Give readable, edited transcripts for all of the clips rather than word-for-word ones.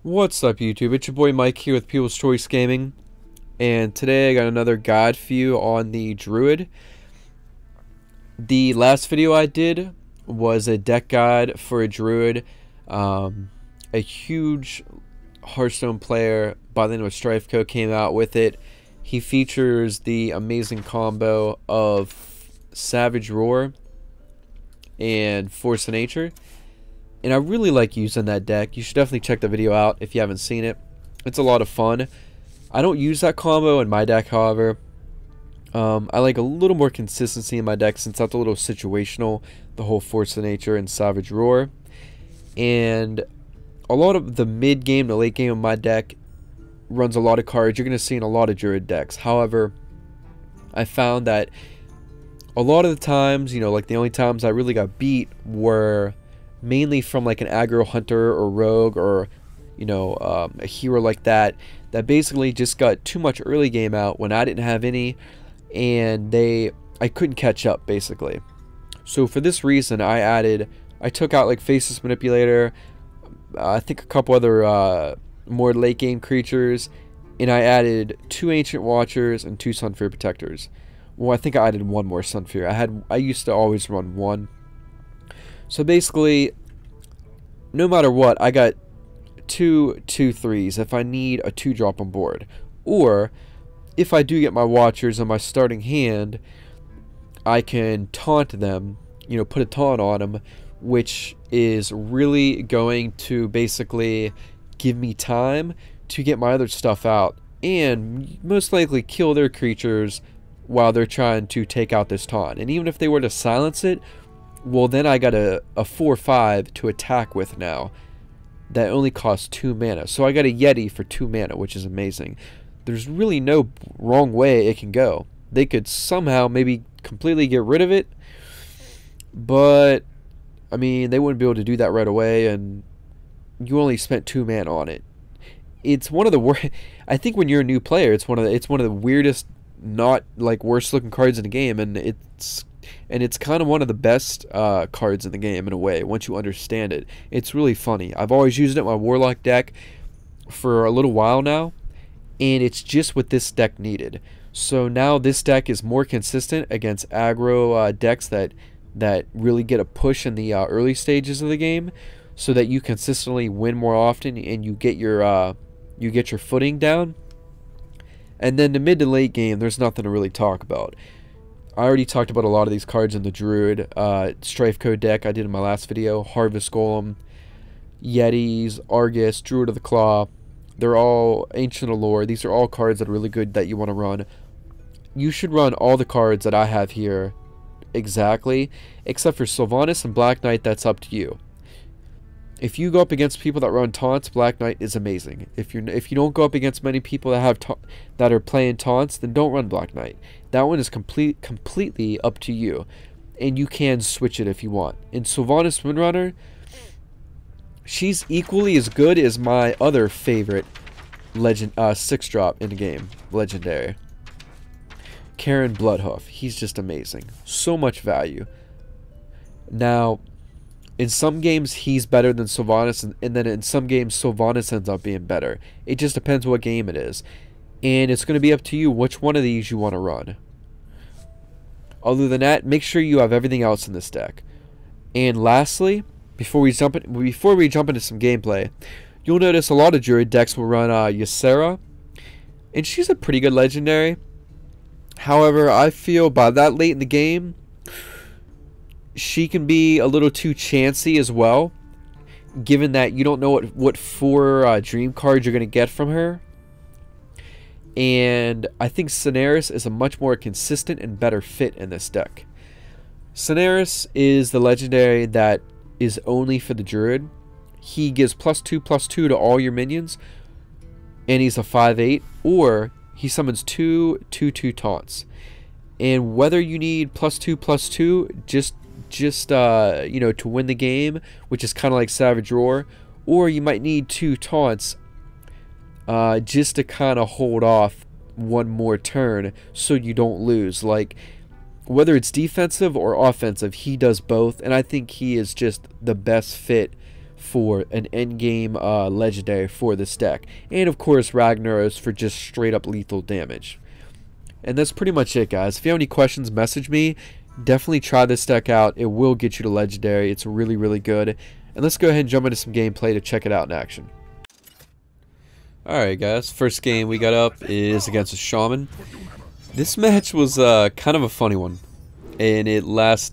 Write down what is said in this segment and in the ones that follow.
What's up, YouTube? It's your boy Mike here with People's Choice Gaming, and today I got another guide for you on the Druid. The last video I did was a deck guide for a Druid. A huge Hearthstone player by the name of Strifeco came out with it. He features the amazing combo of Savage Roar and Force of Nature. And I really like using that deck. You should definitely check the video out if you haven't seen it. It's a lot of fun. I don't use that combo in my deck, however. I like a little more consistency in my deck since that's a little situational, the whole Force of Nature and Savage Roar. And a lot of the mid game to late game of my deck runs a lot of cards you're going to see in a lot of Druid decks. However, I found that a lot of the times, like the only times I really got beat were mainly from like an aggro hunter or rogue or a hero like that basically just got too much early game out when I didn't have any, and I couldn't catch up basically. So for this reason I took out like Faceless Manipulator, I think a couple other more late game creatures, and I added 2 Ancient Watchers and 2 Sunfury Protectors. Well, I think I added 1 more Sunfury. I used to always run 1. So basically, no matter what, I got 2 2/3s if I need a 2-drop on board. Or, if I do get my Watchers in my starting hand, I can taunt them, put a taunt on them, which is really going to basically give me time to get my other stuff out, and most likely kill their creatures while they're trying to take out this taunt. And even if they were to silence it, well, then I got a 4/5 to attack with now that only costs 2 mana. So I got a Yeti for 2 mana, which is amazing. There's really no wrong way it can go. They could somehow maybe completely get rid of it, but I mean, they wouldn't be able to do that right away, and you only spent 2 mana on it. It's one of the worst. I think when you're a new player, it's one of the weirdest, not like worst looking cards in the game, and it's kind of one of the best cards in the game in a way once you understand it. It's really funny. I've always used it in my Warlock deck for a little while now, and it's just what this deck needed. So now this deck is more consistent against aggro decks that really get a push in the early stages of the game, so that you consistently win more often and you get your footing down. And then the mid to late game, there's nothing to really talk about. I already talked about a lot of these cards in the Druid Strifeco deck I did in my last video. Harvest Golem, Yetis, Argus, Druid of the Claw. They're all Ancient Allure. These are all cards that are really good that you want to run. You should run all the cards that I have here exactly, except for Sylvanas and Black Knight. That's up to you. If you go up against people that run taunts, Black Knight is amazing. If you don't go up against many people that are playing taunts, then don't run Black Knight. That one is completely up to you, and you can switch it if you want. And Sylvanas Windrunner, she's equally as good as my other favorite legend 6-drop in the game, legendary. Karen Bloodhoof. He's just amazing. So much value. Now, in some games, he's better than Sylvanas, and then in some games, Sylvanas ends up being better. It just depends what game it is. And it's going to be up to you which one of these you want to run. Other than that, make sure you have everything else in this deck. And lastly, before we jump into some gameplay, you'll notice a lot of Druid decks will run Ysera, and she's a pretty good legendary. However, I feel by that late in the game, she can be a little too chancy as well, given that you don't know what 4 dream cards you're going to get from her. And I think Cenarius is a much more consistent and better fit in this deck. Cenarius is the legendary that is only for the Druid. He gives +2/+2 to all your minions, and he's a 5/8, or he summons 2 2/2 taunts. And whether you need +2/+2 just to win the game, which is kind of like Savage Roar, or you might need 2 taunts just to kind of hold off one more turn so you don't lose. Like, whether it's defensive or offensive, he does both, and I think he is just the best fit for an endgame legendary for this deck. And of course ragnoras for just straight up lethal damage. And that's pretty much it, guys. If you have any questions, message me. Definitely try this deck out. It will get you to legendary. It's really, really good. And let's go ahead and jump into some gameplay to check it out in action. Alright guys, first game we got up is against a shaman. This match was kind of a funny one. And it was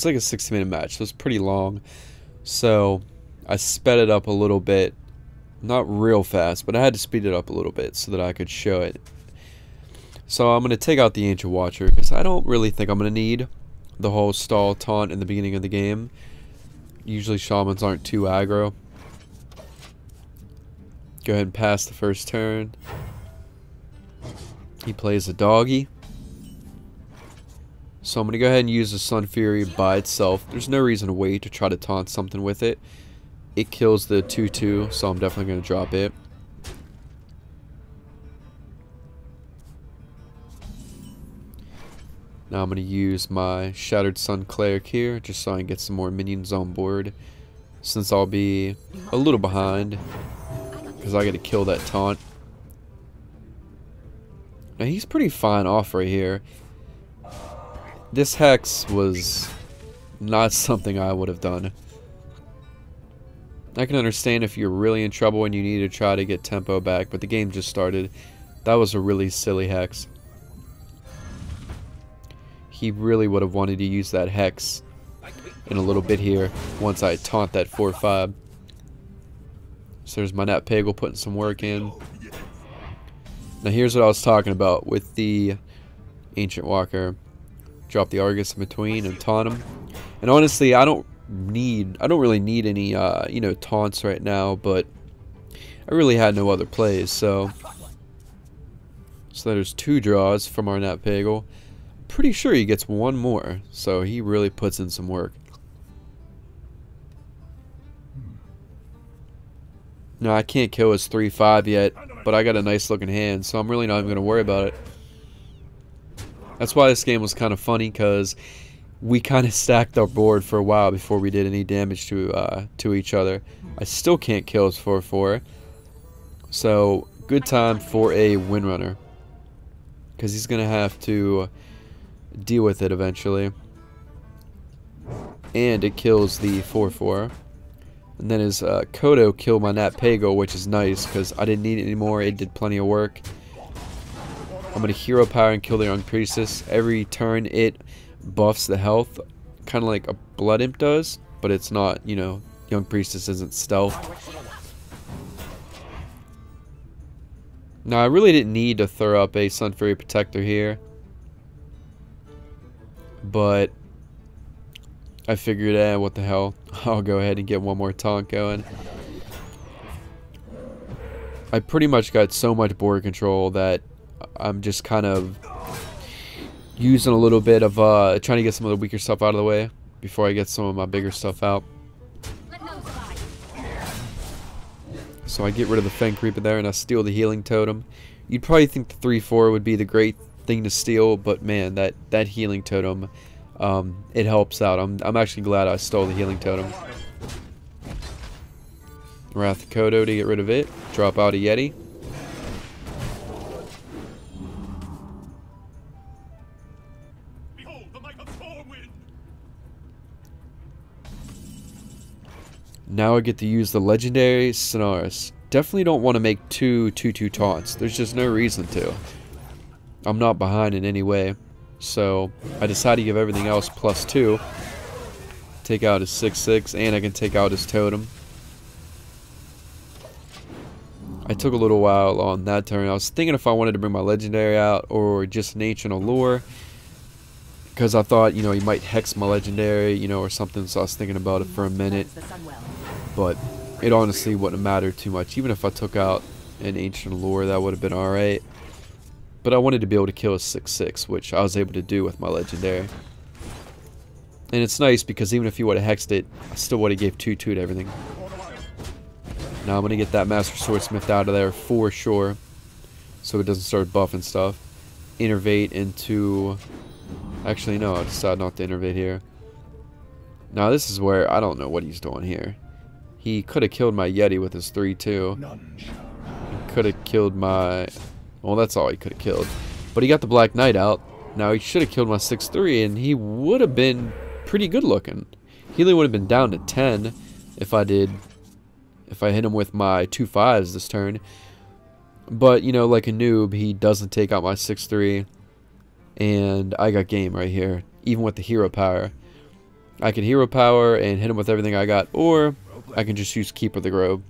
like a 60-minute match. So it was pretty long. So I sped it up a little bit. Not real fast, but I had to speed it up a little bit so that I could show it. So I'm going to take out the Ancient Watcher because I don't really think I'm going to need the whole stall taunt in the beginning of the game. Usually shamans aren't too aggro. Go ahead and pass the first turn. He plays a doggy. So I'm going to go ahead and use the sunfury by itself. There's no reason to wait to try to taunt something with it. It kills the 2/2, so I'm definitely going to drop it. Now I'm going to use my Shattered Sun Cleric here, just so I can get some more minions on board. Since I'll be a little behind, because I got to kill that taunt. Now he's pretty fine off right here. This Hex was not something I would have done. I can understand if you're really in trouble and you need to try to get tempo back, but the game just started. That was a really silly Hex. He really would have wanted to use that Hex in a little bit here once I taunt that 4/5. So there's my Nat Pagle putting some work in. Now here's what I was talking about with the Ancient Walker. Drop the Argus in between and taunt him. And honestly, I don't really need any you know, taunts right now, but I really had no other plays, so there's 2 draws from our Nat Pagle. Pretty sure he gets 1 more, so he really puts in some work. No, I can't kill his 3/5 yet, but I got a nice looking hand, so I'm really not even going to worry about it. That's why this game was kind of funny, because we kind of stacked our board for a while before we did any damage to each other. I still can't kill his 4/4, so good time for a windrunner, because he's going to have to deal with it eventually. And it kills the 4/4. And then his Kodo killed my Nat Pagle, which is nice because I didn't need it anymore. It did plenty of work. I'm going to Hero Power and kill the Young Priestess. Every turn it buffs the health, kind of like a Blood Imp does, but it's not, you know, Young Priestess isn't stealth. Now I really didn't need to throw up a Sunfury Protector here, but I figured, what the hell, I'll go ahead and get 1 more taunt going. I pretty much got so much board control that I'm just kind of using a little bit of trying to get some of the weaker stuff out of the way before I get some of my bigger stuff out. So I get rid of the Fang Creeper there and I steal the Healing Totem. You'd probably think the 3/4 would be the great thing to steal, but man, that Healing Totem, it helps out. I'm actually glad I stole the Healing Totem. Wrath Kodo to get rid of it. Drop out a Yeti. Now I get to use the legendary Cenarius. Definitely don't want to make 2 2/2 taunts. There's just no reason to. I'm not behind in any way. So I decided to give everything else +2. Take out his 6/6, and I can take out his totem. I took a little while on that turn. I was thinking if I wanted to bring my legendary out or just an ancient allure, because I thought, you know, he might hex my legendary, you know, or something. So I was thinking about it for a minute, but it honestly wouldn't have mattered too much. Even if I took out an ancient allure, that would have been alright. But I wanted to be able to kill a 6/6, which I was able to do with my legendary. And it's nice because even if he would have hexed it, I still would have gave 2/2 to everything. Now I'm going to get that Master Swordsmith out of there for sure, so it doesn't start buffing stuff. Innervate into... Actually, no, I decided not to innervate here. Now this is where I don't know what he's doing here. He could have killed my Yeti with his 3-2. He could have killed my... Well, that's all he could have killed. But he got the Black Knight out. Now, he should have killed my 6-3, and he would have been pretty good looking. Healing would have been down to 10 if I hit him with my 2-5s this turn. But, you know, like a noob, he doesn't take out my 6-3. And I got game right here, even with the hero power. I can hero power and hit him with everything I got, or I can just use Keeper the Grove.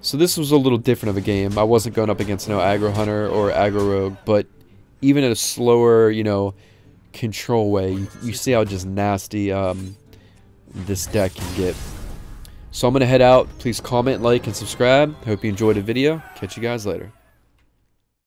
So this was a little different of a game. I wasn't going up against no aggro hunter or aggro rogue, but even in a slower, you know, control way, you see how just nasty this deck can get. So I'm going to head out. Please comment, like, and subscribe. Hope you enjoyed the video. Catch you guys later.